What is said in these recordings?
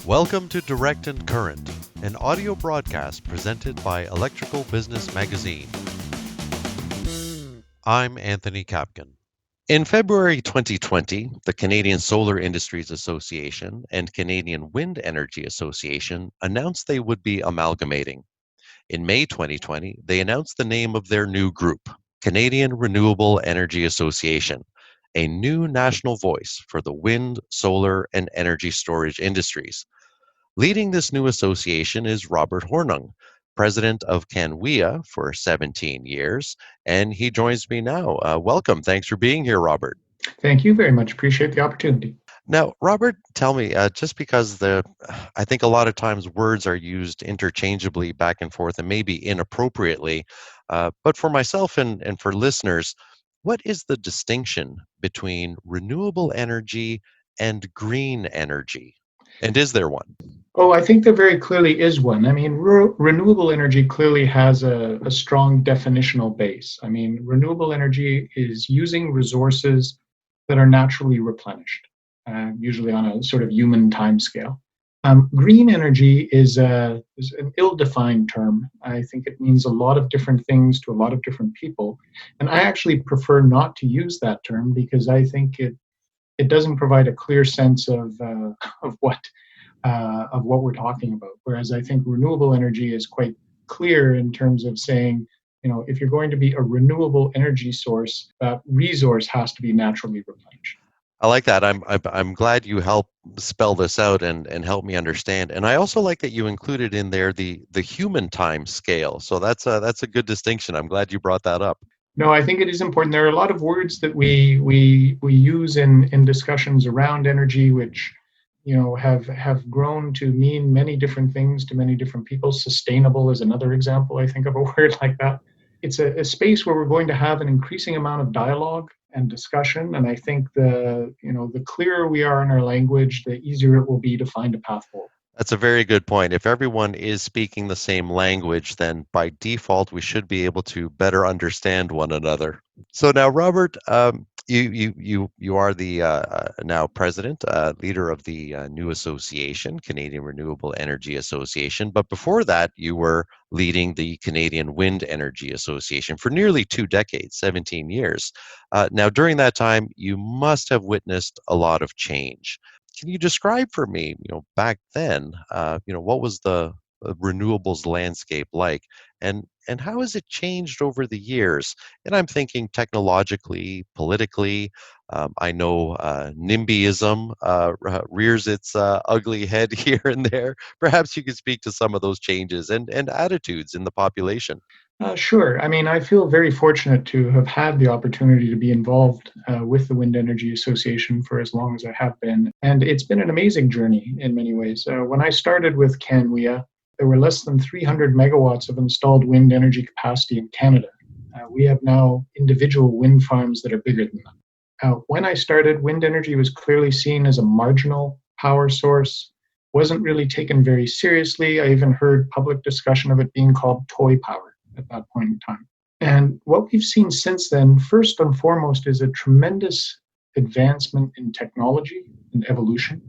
Welcome to Direct and Current, an audio broadcast presented by Electrical Business Magazine. I'm Anthony Capkun. In February 2020, the Canadian Solar Industries Association and Canadian Wind Energy Association announced they would be amalgamating. In May 2020, they announced the name of their new group, Canadian Renewable Energy Association, a new national voice for the wind, solar, and energy storage industries. Leading this new association is Robert Hornung, president of CanWEA for 17 years, and he joins me now. Welcome. Thanks for being here, Robert. Thank you very much. Appreciate the opportunity. Now, Robert, tell me, just because I think a lot of times words are used interchangeably back and forth and maybe inappropriately, but for myself and for listeners, what is the distinction between renewable energy and green energy? And is there one? Oh, I think there very clearly is one. I mean, renewable energy clearly has a strong definitional base. I mean, renewable energy is using resources that are naturally replenished, usually on a sort of human timescale. Green energy is an ill-defined term. I think it means a lot of different things to a lot of different people. And I actually prefer not to use that term because I think it doesn't provide a clear sense of what we're talking about. Whereas I think renewable energy is quite clear in terms of saying, if you're going to be a renewable energy source, that resource has to be naturally replenished. I like that. I'm glad you helped spell this out and help me understand. And I also like that you included in there the human time scale. So that's a good distinction. I'm glad you brought that up. No, I think it is important. There are a lot of words that we use in discussions around energy, which have grown to mean many different things to many different people. Sustainable is another example, I think, of a word like that. It's a space where we're going to have an increasing amount of dialogue and discussion, and I think the clearer we are in our language, the easier it will be to find a path forward. That's a very good point. If everyone is speaking the same language, then by default, we should be able to better understand one another. So now, Robert, you are the now president, leader of the new association, Canadian Renewable Energy Association. But before that, you were leading the Canadian Wind Energy Association for nearly 2 decades, 17 years. Now, during that time, you must have witnessed a lot of change. Can you describe for me, back then, what was the renewables landscape like, and how has it changed over the years? And I'm thinking technologically, politically. I know NIMBYism rears its ugly head here and there. Perhaps you could speak to some of those changes and attitudes in the population. Sure. I mean, I feel very fortunate to have had the opportunity to be involved with the Wind Energy Association for as long as I have been. And it's been an amazing journey in many ways. When I started with CanWEA, there were less than 300 megawatts of installed wind energy capacity in Canada. We have now individual wind farms that are bigger than them. When I started, wind energy was clearly seen as a marginal power source, wasn't really taken very seriously. I even heard public discussion of it being called toy power at that point in time. And what we've seen since then, first and foremost, is a tremendous advancement in technology and evolution,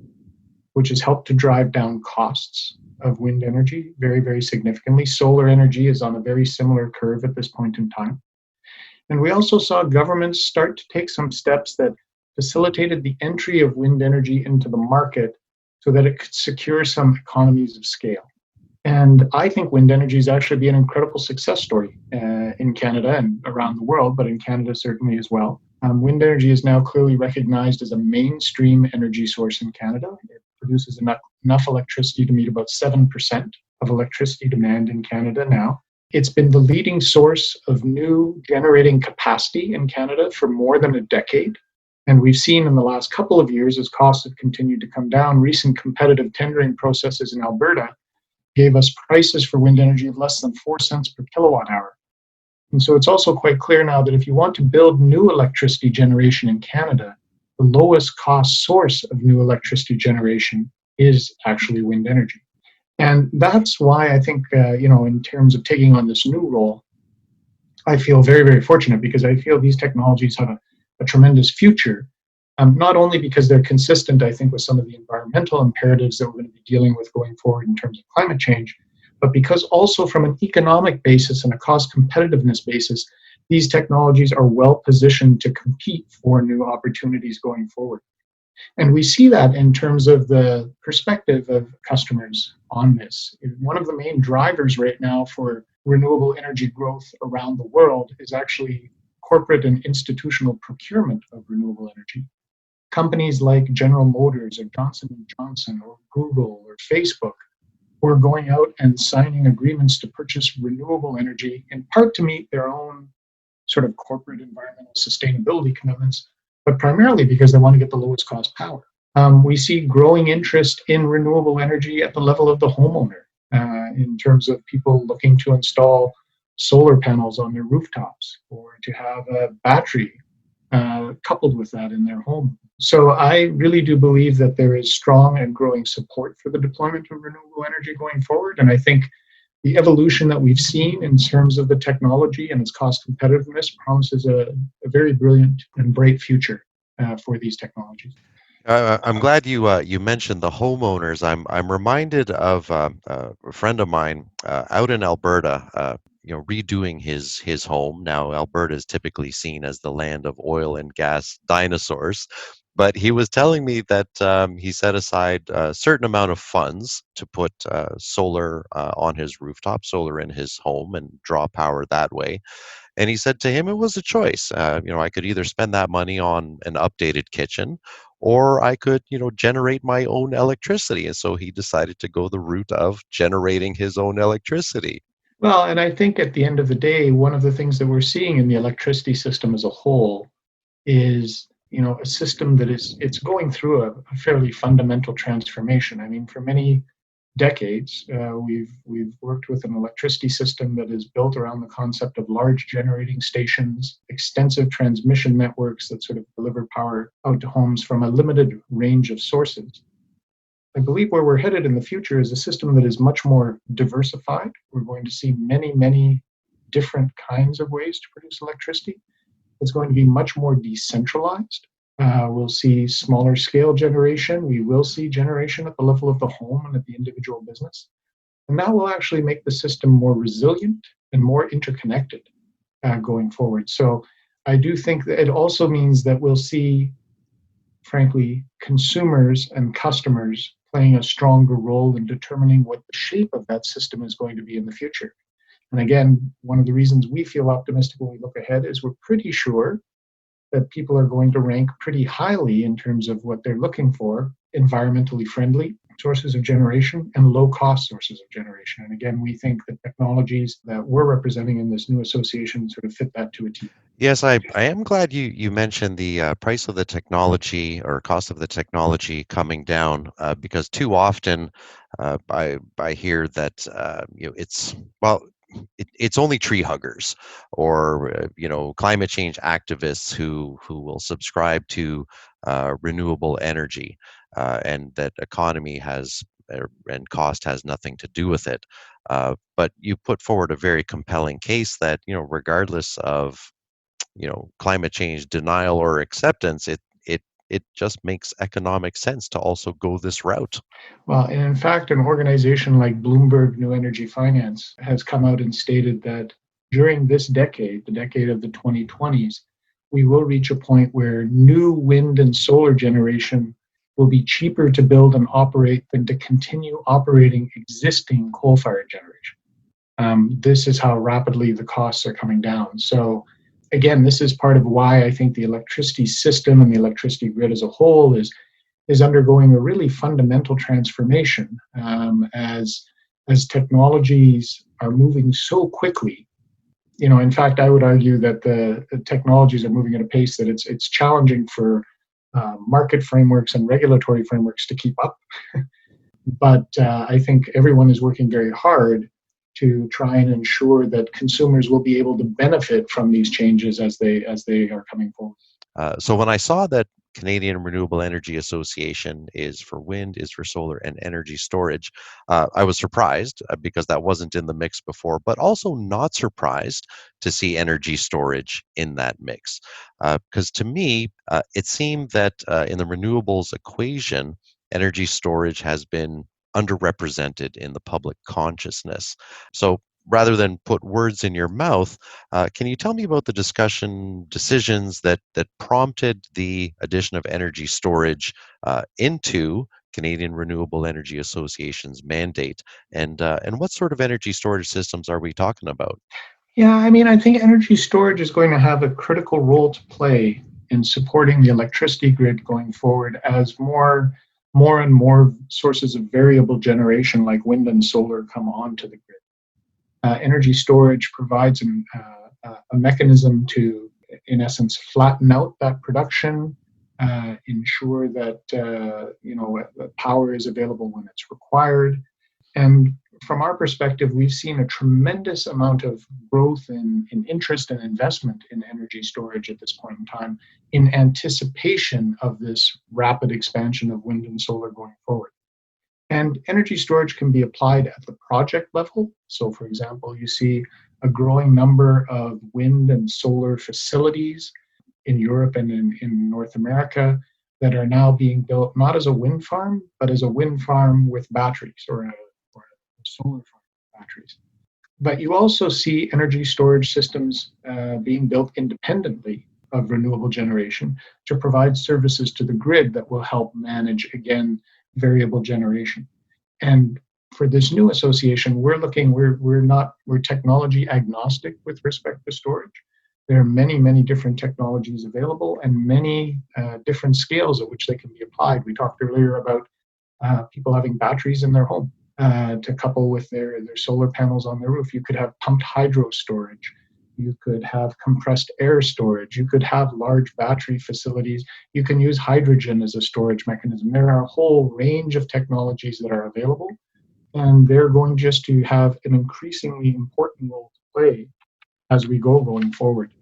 which has helped to drive down costs of wind energy very, very significantly. Solar energy is on a very similar curve at this point in time. And we also saw governments start to take some steps that facilitated the entry of wind energy into the market so that it could secure some economies of scale. And I think wind energy has actually been an incredible success story in Canada and around the world, but in Canada certainly as well. Wind energy is now clearly recognized as a mainstream energy source in Canada. It produces enough electricity to meet about 7% of electricity demand in Canada now. It's been the leading source of new generating capacity in Canada for more than a decade. And we've seen in the last couple of years, as costs have continued to come down, recent competitive tendering processes in Alberta gave us prices for wind energy of less than 4 cents per kilowatt hour. And so it's also quite clear now that if you want to build new electricity generation in Canada, the lowest cost source of new electricity generation is actually wind energy. And that's why I think, in terms of taking on this new role, I feel very, very fortunate because I feel these technologies have a tremendous future. not only because they're consistent, I think, with some of the environmental imperatives that we're going to be dealing with going forward in terms of climate change, but because also from an economic basis and a cost competitiveness basis, these technologies are well positioned to compete for new opportunities going forward. And we see that in terms of the perspective of customers on this. One of the main drivers right now for renewable energy growth around the world is actually corporate and institutional procurement of renewable energy. Companies like General Motors or Johnson & Johnson or Google or Facebook were going out and signing agreements to purchase renewable energy, in part to meet their own sort of corporate environmental sustainability commitments, but primarily because they want to get the lowest cost power. We see growing interest in renewable energy at the level of the homeowner, in terms of people looking to install solar panels on their rooftops or to have a battery coupled with that in their home. So I really do believe that there is strong and growing support for the deployment of renewable energy going forward. And I think the evolution that we've seen in terms of the technology and its cost competitiveness promises a very brilliant and bright future for these technologies. I'm glad you mentioned the homeowners. I'm reminded of a friend of mine out in Alberta. Redoing his home. Now, Alberta is typically seen as the land of oil and gas dinosaurs, but he was telling me that he set aside a certain amount of funds to put solar on his rooftop, solar in his home, and draw power that way. And he said to him, it was a choice. I could either spend that money on an updated kitchen, or I could, generate my own electricity. And so he decided to go the route of generating his own electricity. Well, and I think at the end of the day, one of the things that we're seeing in the electricity system as a whole is, a system that it's going through a fairly fundamental transformation. I mean, for many decades, we've worked with an electricity system that is built around the concept of large generating stations, extensive transmission networks that sort of deliver power out to homes from a limited range of sources. I believe where we're headed in the future is a system that is much more diversified. We're going to see many, many different kinds of ways to produce electricity. It's going to be much more decentralized. We'll see smaller scale generation. We will see generation at the level of the home and at the individual business. And that will actually make the system more resilient and more interconnected going forward. So I do think that it also means that we'll see, frankly, consumers and customers playing a stronger role in determining what the shape of that system is going to be in the future. And again, one of the reasons we feel optimistic when we look ahead is we're pretty sure that people are going to rank pretty highly in terms of what they're looking for: environmentally friendly sources of generation and low-cost sources of generation. And again, we think the technologies that we're representing in this new association sort of fit that to a T. Yes, I am glad you mentioned the price of the technology or cost of the technology coming down, because too often I hear that it's only tree huggers or climate change activists who will subscribe to renewable energy, and that economy and cost has nothing to do with it. But you put forward a very compelling case that regardless of climate change denial or acceptance, it just makes economic sense to also go this route. Well, and in fact, an organization like Bloomberg New Energy Finance has come out and stated that during this decade, the decade of the 2020s, we will reach a point where new wind and solar generation will be cheaper to build and operate than to continue operating existing coal-fired generation. This is how rapidly the costs are coming down. So again, this is part of why I think the electricity system and the electricity grid as a whole is undergoing a really fundamental transformation, as technologies are moving so quickly. In fact, I would argue that the technologies are moving at a pace that it's challenging for market frameworks and regulatory frameworks to keep up. But I think everyone is working very hard to try and ensure that consumers will be able to benefit from these changes as they are coming forward. So when I saw that Canadian Renewable Energy Association is for wind, is for solar, and energy storage. I was surprised because that wasn't in the mix before, but also not surprised to see energy storage in that mix. Because to me, it seemed that in the renewables equation, energy storage has been underrepresented in the public consciousness. So rather than put words in your mouth, can you tell me about the discussion decisions that prompted the addition of energy storage into Canadian Renewable Energy Association's mandate, and what sort of energy storage systems are we talking about? Yeah, I mean, I think energy storage is going to have a critical role to play in supporting the electricity grid going forward as more and more sources of variable generation like wind and solar come onto the grid. Energy storage provides a mechanism to, in essence, flatten out that production, ensure that power is available when it's required. And from our perspective, we've seen a tremendous amount of growth in interest and investment in energy storage at this point in time, in anticipation of this rapid expansion of wind and solar going forward. And energy storage can be applied at the project level. So, for example, you see a growing number of wind and solar facilities in Europe and in North America that are now being built not as a wind farm, but as a wind farm with batteries, or a solar farm with batteries. But you also see energy storage systems being built independently of renewable generation to provide services to the grid that will help manage, again, variable generation. And for this new association, we're technology agnostic with respect to storage. There are many different technologies available and many different scales at which they can be applied. We talked earlier about people having batteries in their home to couple with their solar panels on their roof. You could have pumped hydro storage. You could have compressed air storage. You could have large battery facilities. You can use hydrogen as a storage mechanism. There are a whole range of technologies that are available, and they're going just to have an increasingly important role to play as we go going forward.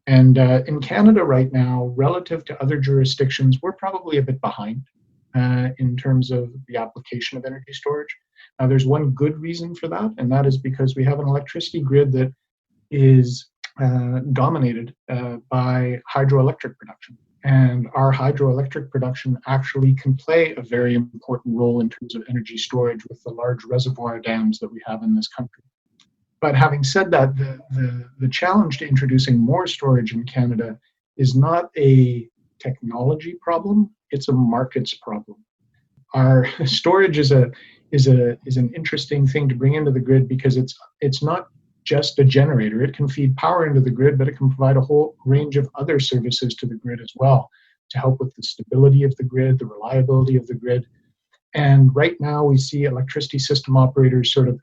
And in Canada right now, relative to other jurisdictions, we're probably a bit behind in terms of the application of energy storage. There's one good reason for that, and that is because we have an electricity grid that is dominated by hydroelectric production. And our hydroelectric production actually can play a very important role in terms of energy storage with the large reservoir dams that we have in this country. But having said that, the challenge to introducing more storage in Canada is not a technology problem, it's a markets problem. Our storage is an interesting thing to bring into the grid because it's not just a generator. It can feed power into the grid, but it can provide a whole range of other services to the grid as well to help with the stability of the grid, the reliability of the grid. And right now we see electricity system operators sort of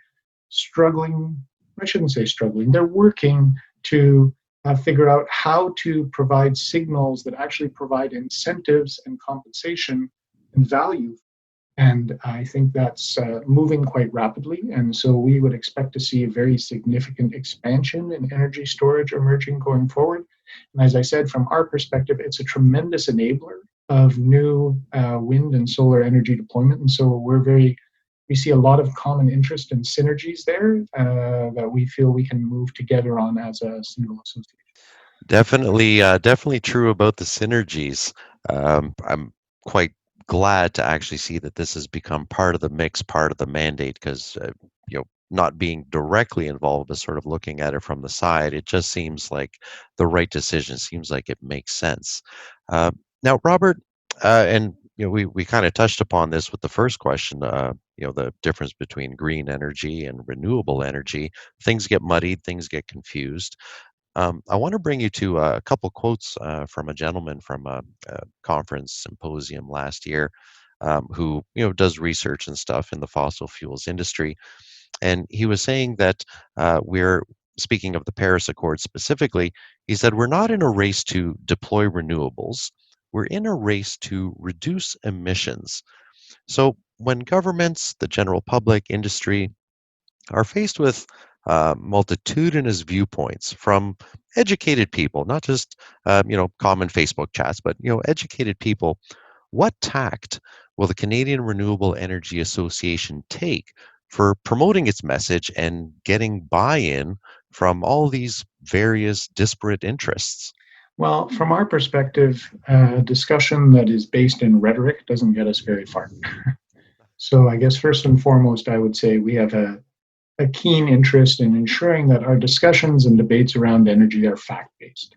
struggling. I shouldn't say struggling. They're working to figure out how to provide signals that actually provide incentives and compensation and value. And I think that's moving quite rapidly. And so we would expect to see a very significant expansion in energy storage emerging going forward. And as I said, from our perspective, it's a tremendous enabler of new wind and solar energy deployment. And so we see a lot of common interest and synergies there that we feel we can move together on as a single association. Definitely true about the synergies. I'm quite glad to actually see that this has become part of the mix, part of the mandate, because not being directly involved, but sort of looking at it from the side, it just seems like the right decision. Seems like it makes sense. Now, Robert, and we kind of touched upon this with the first question. The difference between green energy and renewable energy. Things get muddied, things get confused. I want to bring you to a couple quotes from a gentleman from a conference symposium last year who does research and stuff in the fossil fuels industry, and he was saying that we're speaking of the Paris Accord specifically. He said we're not in a race to deploy renewables; we're in a race to reduce emissions. So when governments, the general public, industry are faced with multitudinous viewpoints from educated people, not just common Facebook chats, but educated people. What tact will the Canadian Renewable Energy Association take for promoting its message and getting buy-in from all these various disparate interests? Well, from our perspective, a discussion that is based in rhetoric doesn't get us very far. So I guess first and foremost, I would say we have a keen interest in ensuring that our discussions and debates around energy are fact-based.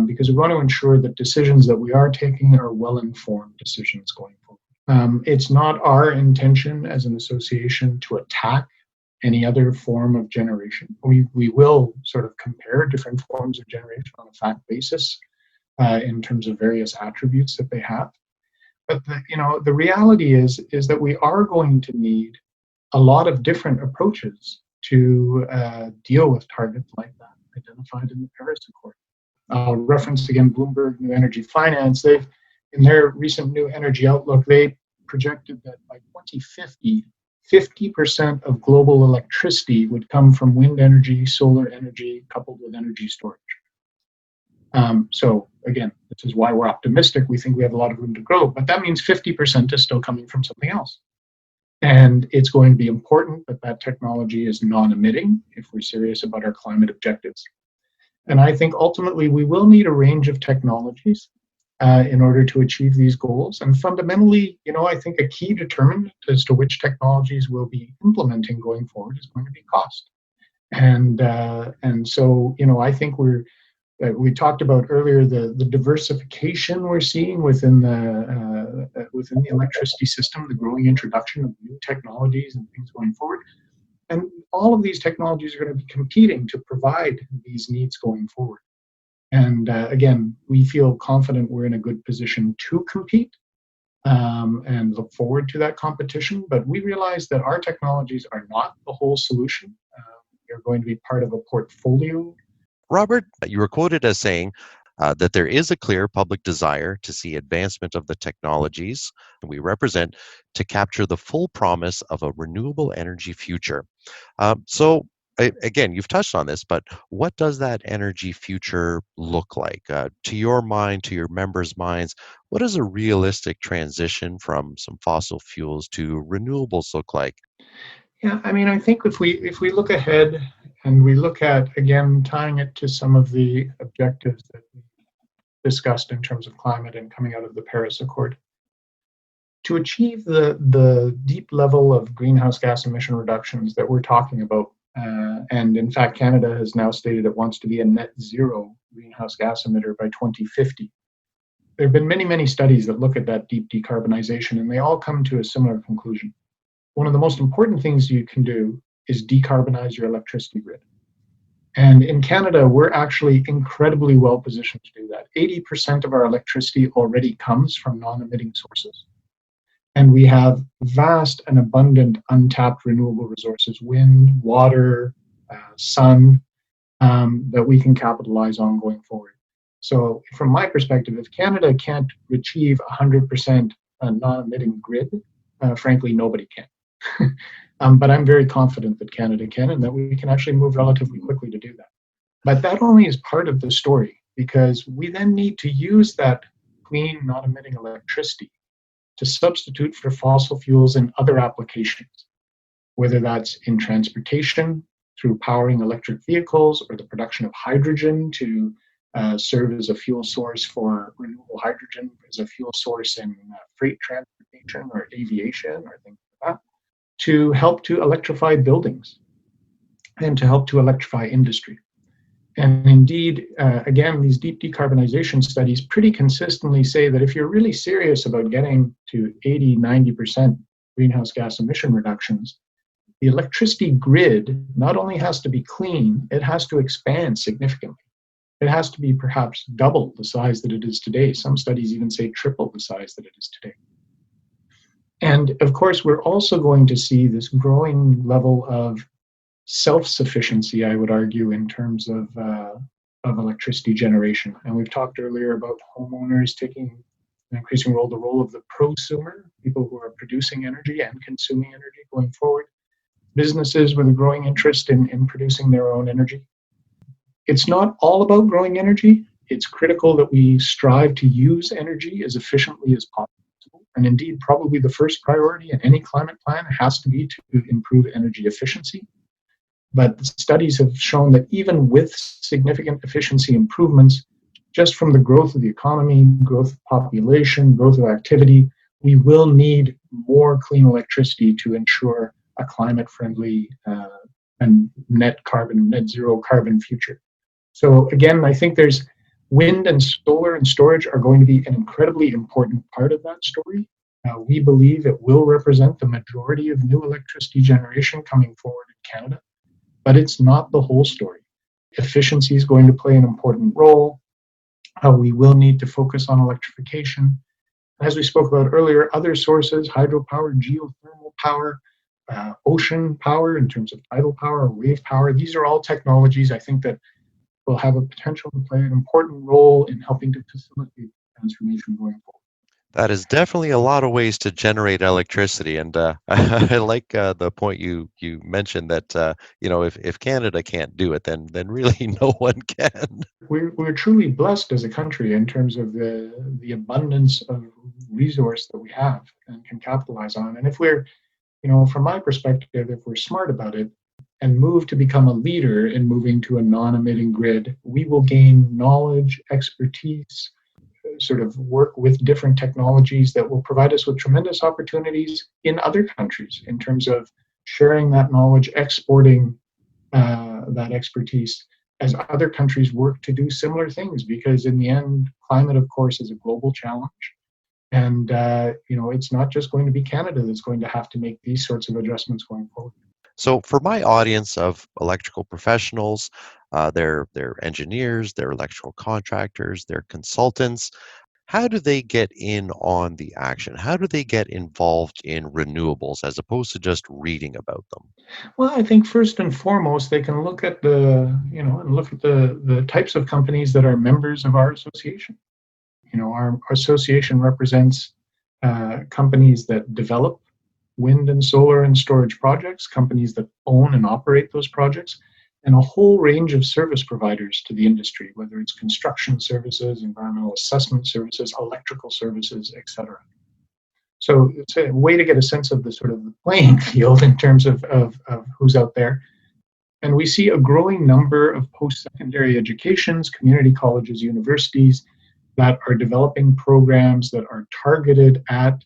Because we want to ensure that decisions that we are taking are well-informed decisions going forward. It's not our intention as an association to attack any other form of generation. We will sort of compare different forms of generation on a fact basis in terms of various attributes that they have. But the reality is that we are going to need a lot of different approaches to deal with targets like that identified in the Paris Accord. I'll reference again Bloomberg New Energy Finance. They've, in their recent New Energy Outlook, they projected that by 2050, 50% of global electricity would come from wind energy, solar energy, coupled with energy storage. So again, this is why we're optimistic. We think we have a lot of room to grow, but that means 50% is still coming from something else. And it's going to be important that that technology is non-emitting if we're serious about our climate objectives. And I think ultimately we will need a range of technologies in order to achieve these goals. And fundamentally, I think a key determinant as to which technologies we'll be implementing going forward is going to be cost. And so, I think we talked about earlier the diversification we're seeing within the electricity system, the growing introduction of new technologies and things going forward. And all of these technologies are going to be competing to provide these needs going forward. And again, we feel confident we're in a good position to compete and look forward to that competition. But we realize that our technologies are not the whole solution. They're going to be part of a portfolio. Robert, you were quoted as saying that there is a clear public desire to see advancement of the technologies we represent to capture the full promise of a renewable energy future. Again, you've touched on this, but what does that energy future look like? To your mind, to your members' minds, what does a realistic transition from some fossil fuels to renewables look like? Yeah, I think if we look ahead and we look at, again, tying it to some of the objectives that we discussed in terms of climate and coming out of the Paris Accord, to achieve the deep level of greenhouse gas emission reductions that we're talking about, and in fact, Canada has now stated it wants to be a net zero greenhouse gas emitter by 2050. There have been many, many studies that look at that deep decarbonization, and they all come to a similar conclusion. One of the most important things you can do is decarbonize your electricity grid. And in Canada, we're actually incredibly well positioned to do that. 80% of our electricity already comes from non-emitting sources. And we have vast and abundant untapped renewable resources, wind, water, sun, that we can capitalize on going forward. So from my perspective, if Canada can't achieve 100% non-emitting grid, frankly, nobody can. But I'm very confident that Canada can, and that we can actually move relatively quickly to do that. But that only is part of the story, because we then need to use that clean, non-emitting electricity to substitute for fossil fuels in other applications, whether that's in transportation, through powering electric vehicles, or the production of hydrogen to serve as a fuel source for renewable hydrogen, as a fuel source in freight transportation or aviation or things like that, to help to electrify buildings and to help to electrify industry. And indeed, again, these deep decarbonization studies pretty consistently say that if you're really serious about getting to 80, 90% greenhouse gas emission reductions, the electricity grid not only has to be clean, it has to expand significantly. It has to be perhaps double the size that it is today. Some studies even say triple the size that it is today. And of course, we're also going to see this growing level of self-sufficiency, I would argue, in terms of electricity generation. And we've talked earlier about homeowners taking an increasing role, the role of the prosumer, people who are producing energy and consuming energy going forward. businesses with a growing interest in producing their own energy. It's not all about growing energy. It's critical that we strive to use energy as efficiently as possible. And indeed, probably the first priority in any climate plan has to be to improve energy efficiency. But studies have shown that even with significant efficiency improvements, just from the growth of the economy, growth of population, growth of activity, we will need more clean electricity to ensure a climate-friendly and net zero carbon future. So again, I think there's wind and solar and storage are going to be an incredibly important part of that story. We believe it will represent the majority of new electricity generation coming forward in Canada, but it's not the whole story. Efficiency is going to play an important role. We will need to focus on electrification. As we spoke about earlier, other sources, hydropower, geothermal power, ocean power in terms of tidal power, wave power, these are all technologies I think that will have a potential to play an important role in helping to facilitate transformation going forward. That is definitely a lot of ways to generate electricity, and I like the point you mentioned that if Canada can't do it, then really no one can. We're truly blessed as a country in terms of the abundance of resource that we have and can capitalize on. And if we're, from my perspective, if we're smart about it and move to become a leader in moving to a non-emitting grid, we will gain knowledge, expertise, sort of work with different technologies that will provide us with tremendous opportunities in other countries in terms of sharing that knowledge, exporting that expertise as other countries work to do similar things. Because in the end, climate, of course, is a global challenge. And, it's not just going to be Canada that's going to have to make these sorts of adjustments going forward. So for my audience of electrical professionals, they're engineers, they're electrical contractors, they're consultants, how do they get in on the action? How do they get involved in renewables as opposed to just reading about them? Well, I think first and foremost, they can look at the types of companies that are members of our association. Our association represents companies that develop wind and solar and storage projects, companies that own and operate those projects, and a whole range of service providers to the industry, whether it's construction services, environmental assessment services, electrical services, etc. So it's a way to get a sense of the sort of the playing field in terms of who's out there. And we see a growing number of post-secondary educations, community colleges, universities that are developing programs that are targeted at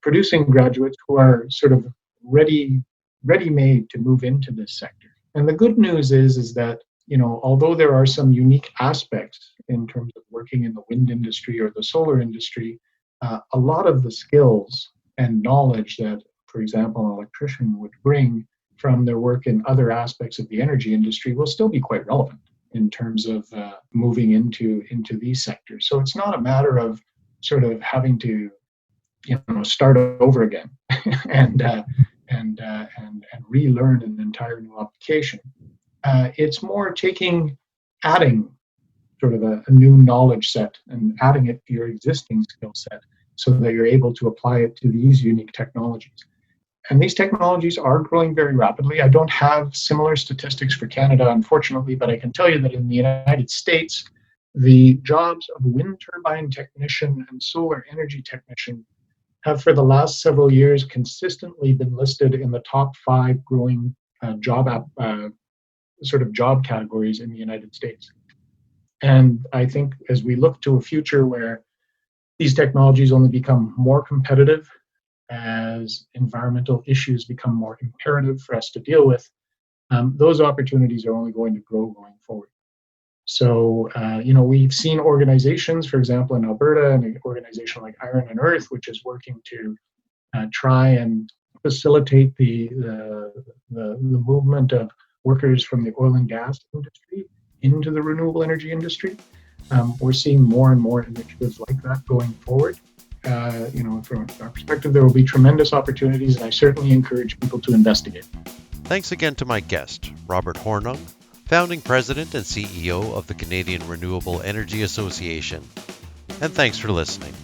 producing graduates who are sort of ready-made to move into this sector. And the good news is that, although there are some unique aspects in terms of working in the wind industry or the solar industry, a lot of the skills and knowledge that, for example, an electrician would bring from their work in other aspects of the energy industry will still be quite relevant in terms of moving into these sectors. So it's not a matter of sort of having to start over again and relearn an entire new application. It's more adding sort of a new knowledge set and adding it to your existing skill set so that you're able to apply it to these unique technologies. And these technologies are growing very rapidly. I don't have similar statistics for Canada, unfortunately, but I can tell you that in the United States, the jobs of wind turbine technician and solar energy technician have for the last several years consistently been listed in the top 5 growing job categories in the United States. And I think as we look to a future where these technologies only become more competitive, as environmental issues become more imperative for us to deal with, those opportunities are only going to grow going forward. So, we've seen organizations, for example, in Alberta, an organization like Iron and Earth, which is working to try and facilitate the movement of workers from the oil and gas industry into the renewable energy industry. We're seeing more and more initiatives like that going forward. From our perspective, there will be tremendous opportunities, and I certainly encourage people to investigate. Thanks again to my guest, Robert Hornung, founding president and CEO of the Canadian Renewable Energy Association. And thanks for listening.